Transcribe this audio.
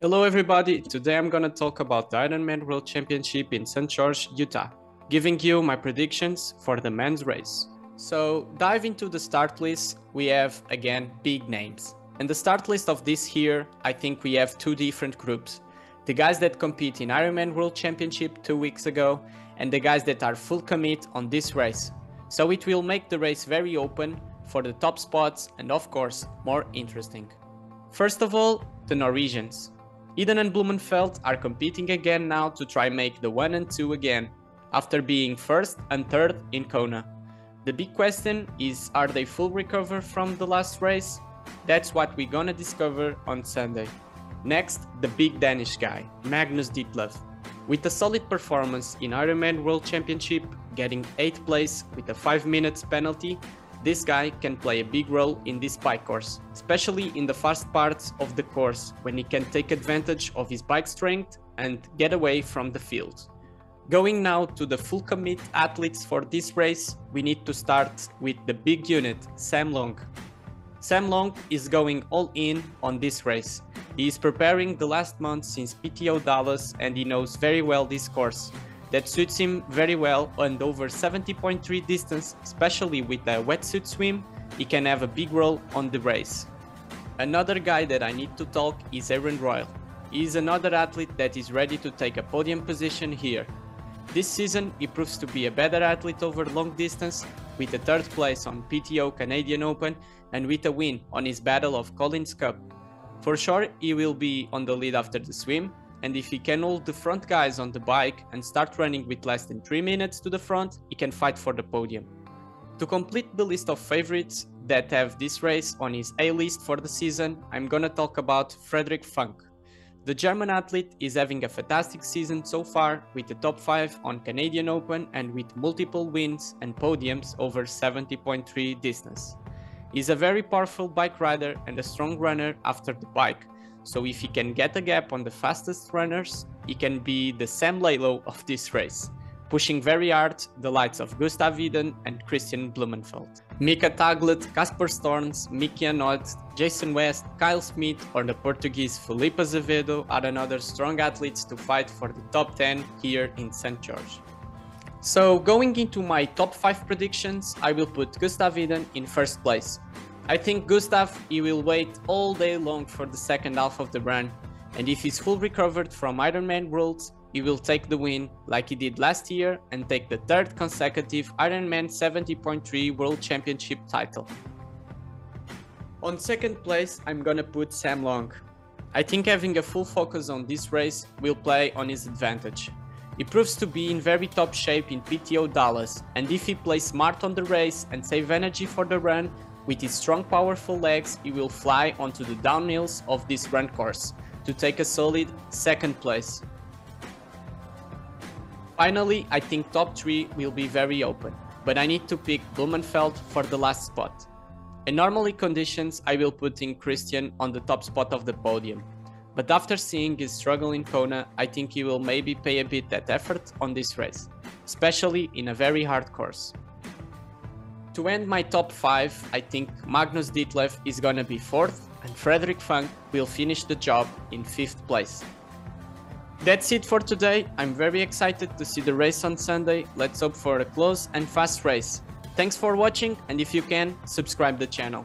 Hello everybody, today I'm gonna talk about the Ironman World Championship in St. George, Utah, giving you my predictions for the men's race. So dive into the start list, we have again big names. And the start list of this here, I think we have two different groups. The guys that compete in Ironman World Championship 2 weeks ago and the guys that are full commit on this race. So it will make the race very open for the top spots and of course more interesting. First of all, the Norwegians. Iden and Blummenfeltand are competing again now to try make the 1 and 2 again, after being first and third in Kona. The big question is, are they full recover from the last race? That's what we're gonna discover on Sunday. Next, the big Danish guy, Magnus Ditlev. With a solid performance in Ironman World Championship, getting 8th place with a 5 minutes penalty, this guy can play a big role in this bike course, especially in the fast parts of the course when he can take advantage of his bike strength and get away from the field. Going now to the full commit athletes for this race, we need to start with the big unit, Sam Long. Sam Long is going all in on this race. He is preparing the last month since PTO Dallas and he knows very well this course. That suits him very well, and over 70.3 distance, especially with a wetsuit swim, he can have a big role on the race. Another guy that I need to talk is Aaron Royal. He is another athlete that is ready to take a podium position here. This season he proves to be a better athlete over long distance, with a 3rd place on PTO Canadian Open and with a win on his Battle of Collins Cup. For sure he will be on the lead after the swim, and if he can hold the front guys on the bike and start running with less than 3 minutes to the front, he can fight for the podium. To complete the list of favorites that have this race on his A-list for the season, I'm gonna talk about Frederick. The German athlete is having a fantastic season so far, with the top 5 on Canadian Open and with multiple wins and podiums over 70.3 distance. He's a very powerful bike rider and a strong runner after the bike. So if he can get a gap on the fastest runners, he can be the Sam Lalo of this race, pushing very hard the likes of Gustav Iden and Kristian Blummenfeltand. Mika Taglet, Casper Storns, Mickey Anod, Jason West, Kyle Smith or the Portuguese Felipe Azevedo are another strong athletes to fight for the top 10 here in St. George. So going into my top 5 predictions, I will put Gustav Iden in 1st place. I think Gustav, he will wait all day long for the second half of the run, and if he's full recovered from Ironman Worlds, he will take the win like he did last year and take the 3rd consecutive Ironman 70.3 World Championship title. On 2nd place, I'm gonna put Sam Long. I think having a full focus on this race will play on his advantage. He proves to be in very top shape in PTO Dallas, and if he plays smart on the race and save energy for the run, with his strong powerful legs, he will fly onto the downhills of this run course to take a solid 2nd place. Finally, I think top 3 will be very open, but I need to pick Blummenfeltand for the last spot. In normally conditions, I will put in Kristian on the top spot of the podium, but after seeing his struggle in Kona, I think he will maybe pay a bit that effort on this race, especially in a very hard course. To end my top 5, I think Magnus Ditlev is gonna be 4th and Frederick will finish the job in 5th place. That's it for today. I'm very excited to see the race on Sunday. Let's hope for a close and fast race. Thanks for watching, and if you can, subscribe the channel.